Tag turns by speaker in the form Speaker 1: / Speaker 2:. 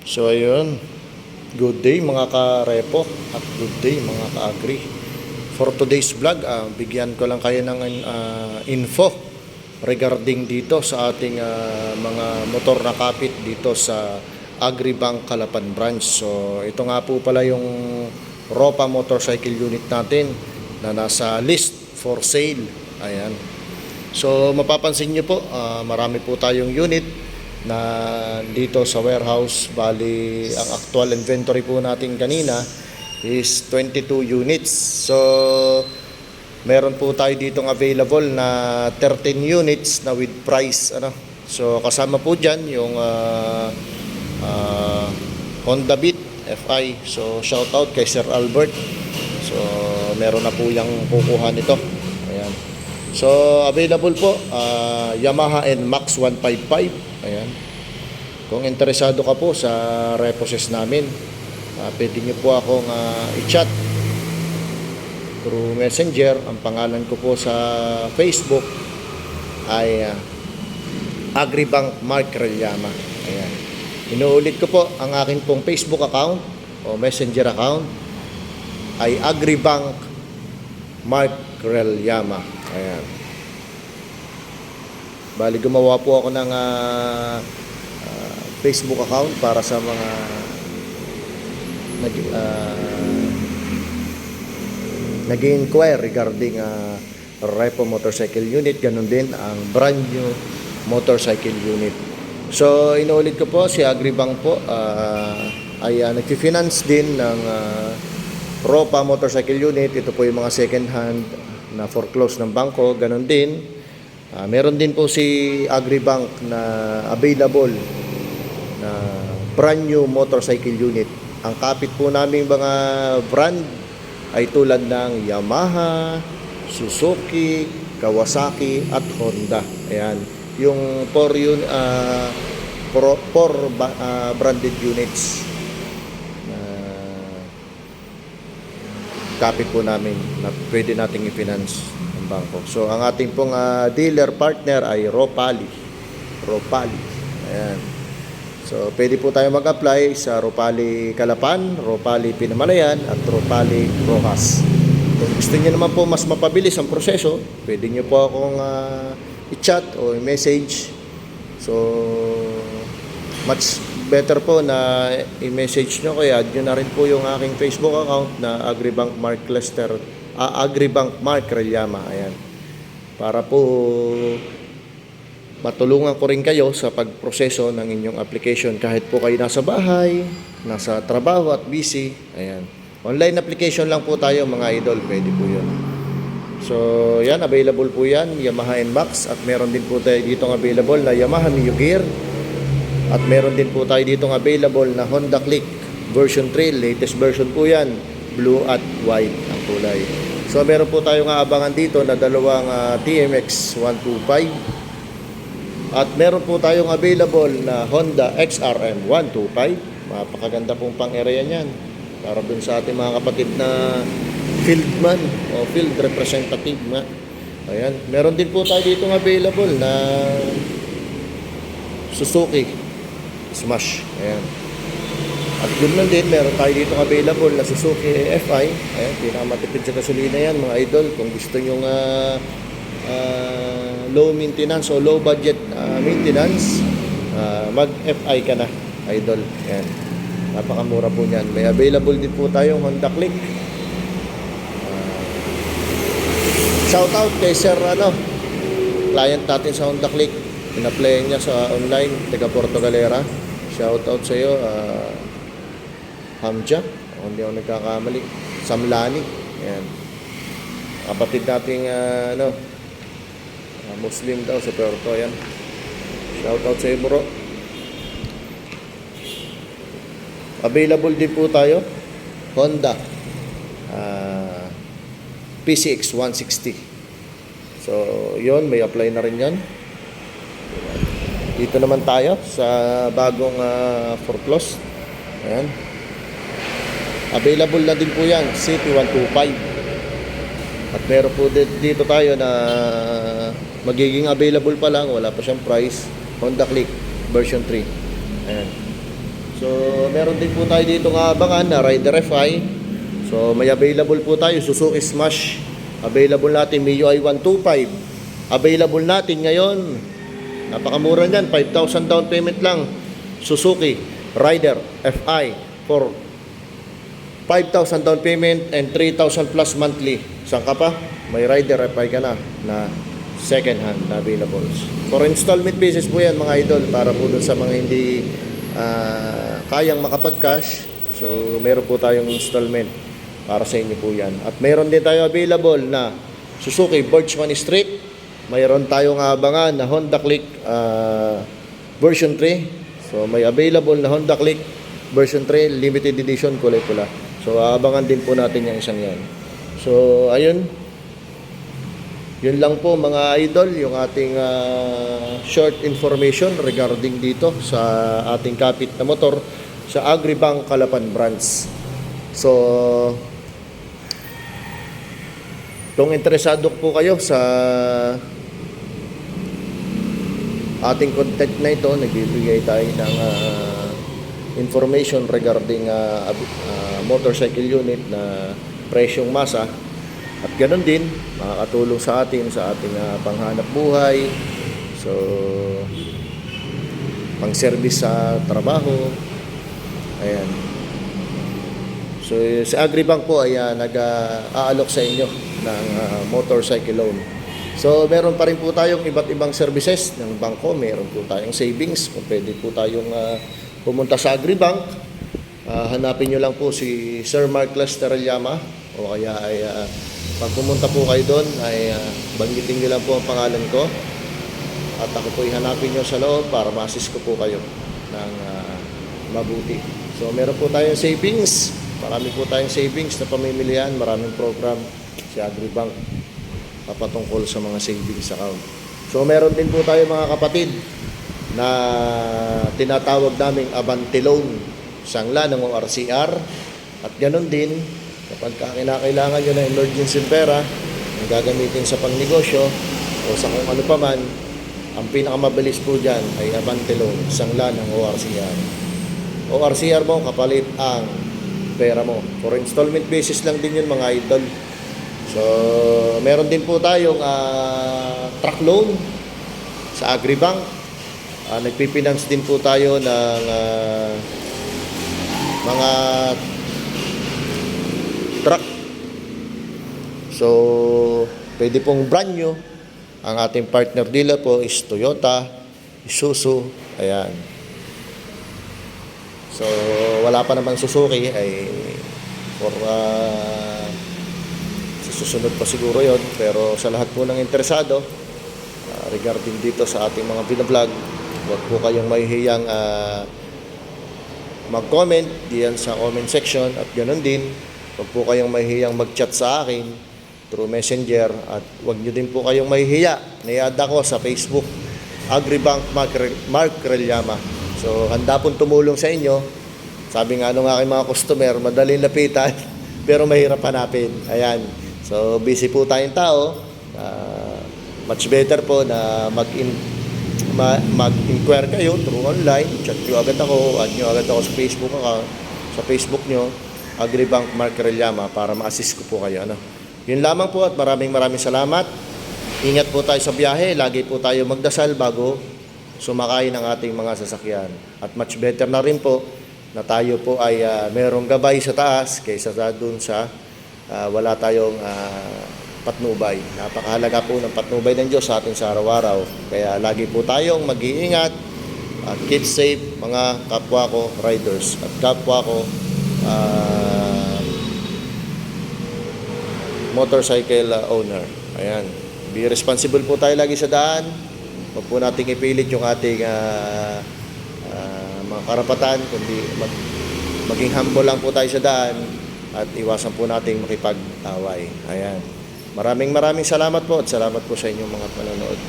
Speaker 1: So ayun, good day mga ka-repo at good day mga ka-agri. For today's vlog, bigyan ko lang kayo ng info regarding dito sa ating mga motor na kapit dito sa Agribank Calapan branch. So ito nga po pala yung Ropa motorcycle unit natin na nasa list for sale. Ayan. So mapapansin nyo po, marami po tayong unit na dito sa warehouse. Bali, ang actual inventory po natin kanina is 22 units. So meron po tayo ditong available na 13 units na with price So kasama po dyan yung Honda Beat FI. So shout out kay Sir Albert. So meron na po yung kukuha nito. Ayan. So available po Yamaha NMAX 155. Ayan. Kung interesado ka po sa reposes namin, pwede nyo po akong i-chat through Messenger. Ang pangalan ko po sa Facebook ay Agribank Mark Relllama. Ayan. Inuulit ko po, ang akin pong Facebook account o Messenger account ay Agribank Mark Relllama. Ayan. Bali, gumawa po ako ng Facebook account para sa mga nag-inquire regarding repo motorcycle unit. Ganun din ang brand new motorcycle unit. So inuulit ko po, si Agribank po ay nag-finance din ng Ropa motorcycle unit. Ito po yung mga second hand na foreclose ng bangko. Ganun din, meron din po si Agribank na available na brand new motorcycle unit. Ang kapit po namin mga brand ay tulad ng Yamaha, Suzuki, Kawasaki at Honda. Ayan, yung 4 branded units kapit po namin na pwede nating i-finance ng bangko. So ang ating pong dealer partner ay Ropali. Ayan. So pwede po tayo mag-apply sa Ropali Calapan, Ropali Pinamalayan at Ropali Rojas. Kung gusto niyo naman po mas mapabilis ang proseso, pwede niyo po akong i-chat o i-message. So much better po na i-message nyo, kaya add nyo na rin po yung aking Facebook account na Agribank Mark Relllama. Ayan. Para po matulungan ko rin kayo sa pagproseso ng inyong application kahit po kayo nasa bahay, nasa trabaho at busy. Ayan. Online application lang po tayo mga idol, pwede po yun. So yan, available po yan, Yamaha NMAX, at meron din po tayo ditong available na Yamaha Mio Gear. At meron din po tayo ditong available na Honda Click version 3, latest version po yan, blue at white ang kulay. So meron po tayong aabangan dito na dalawang TMX 125. At meron po tayong available na Honda XRM 125. Mapakaganda pong pang-area niyan para dun sa ating mga kapatid na fieldman o field representative na. Ayan. Meron din po tayo ditong available na Suzuki Smash. Ayan. At ganoon din, meron tayo dito available na Suzuki FI. Ayan, pinakamatipid sa gasolina yan mga idol. Kung gusto nyo low maintenance o low budget maintenance, mag FI ka na idol. Ayan. Napakamura po niyan. May available din po tayong Honda Click. Shout out kay Sir client natin sa Honda Click. Pina-play niya sa online, taga Porto Galera. Shout out sa iyo, Hamja, kung hindi ako nagkakamali, Samlani. Ayan. Kapatid nating Muslim daw sa Puerto. Ayan. Shout out sa iyo, bro. Available din po tayo Honda PCX 160. So yon, may apply na rin yan. Dito naman tayo sa bagong foreclose. Ayan. Available na din po yan, City 125. At meron po dito tayo na magiging available pa lang, wala pa siyang price, Honda Click version 3. Ayan. So meron din po tayo dito nga abangan na Rider FI. So may available po tayo, Suzuki Smash. Available natin MIUI 125. Available natin ngayon. Napakamura niyan, 5,000 down payment lang. Suzuki Rider FI for 5,000 down payment and 3,000 plus monthly. Saan ka pa? May Rider FI ka na second hand na available. For installment basis po yan mga idol, para po dun sa mga hindi kayang makapag-cash. So meron po tayong installment para sa inyo po yan. At meron din tayo available na Suzuki Birchman Street. Mayroon tayong abangan na Honda Click version 3. So may available na Honda Click version 3 limited edition kulay pula. So abangan din po natin yung isang yan. So ayun, yun lang po mga idol, yung ating short information regarding dito sa ating kapit na motor sa Agribank Calapan branch. So kung interesado po kayo sa ating content na ito, nagbibigay tayo ng information regarding motorcycle unit na presyong masa. At ganoon din, makakatulong sa atin sa ating panghanap buhay. So, pang-service sa trabaho. Ayan. So, sa Agribank po ay nag-aalok sa inyo ng motorcycle loan. So, meron pa rin po tayong iba't ibang services ng bangko. Meron po tayong savings. Kung pwede po tayong pumunta sa Agribank, hanapin nyo lang po si Sir Mark Lesterellama, o kaya ay pag pumunta po kayo doon ay banggitin nyo lang po ang pangalan ko at ako po ihanapin nyo sa loob para ma-assist ko po kayo ng mabuti. So meron po tayong savings, marami po tayong savings na pamimilihan, maraming program si Agribank papatungkol sa mga savings account. So meron din po tayo mga kapatid na tinatawag naming Abante Loan, sangla ng ORCR, at ganoon din kapag kinakailangan nyo ng emergency pera ang gagamitin sa pangnegosyo o sa kung ano pa man, ang pinakamabilis po dyan ay Abante Loan, sangla ng ORCR. ORCR mo, kapalit ang pera mo. For installment basis lang din yun mga idol. So, meron din po tayong truck loan sa Agribank. Nagpipinance din po tayo ng mga truck. So, pwede pong brand new. Ang ating partner dealer po is Toyota, Isuzu, ayan. So, wala pa naman Suzuki, ay for susunod pa siguro yon. Pero sa lahat po ng interesado regarding dito sa ating mga vlog, huwag po kayong mahihiyang mag-comment diyan sa comment section, at ganoon din huwag po kayong mahihiyang mag-chat sa akin through Messenger, at huwag nyo din po kayong mahihiya. Niyad ako sa Facebook, Agribank Mark Relllama. So, handa pong tumulong sa inyo. Sabi nga nung aking mga customer, madaling lapitan, pero mahirap hanapin. Ayan. So, busy po tayong tao. Much better po na mag-inquire kayo through online. Chat nyo agad ako, add nyo agad ako sa Facebook sa Facebook nyo, Agribank Mark Relllama, para ma-assist ko po kayo. Yun lamang po, at maraming salamat. Ingat po tayo sa biyahe. Lagi po tayo magdasal bago sumakay ng ating mga sasakyan. At much better na rin po na tayo po ay merong gabay sa taas kaysa dun sa wala tayong patnubay. Napakahalaga po ng patnubay ng Diyos sa atin sa araw-araw. Kaya lagi po tayong mag-iingat at keep safe mga kapwa ko riders at kapwa ko motorcycle owner. Ayan. Be responsible po tayo lagi sa daan. Huwag po nating ipilit yung ating mga karapatan, kundi maging humble lang po tayo sa daan at iwasan po nating makipag-away. Ayan. Maraming salamat po, at salamat po sa inyong mga panonood.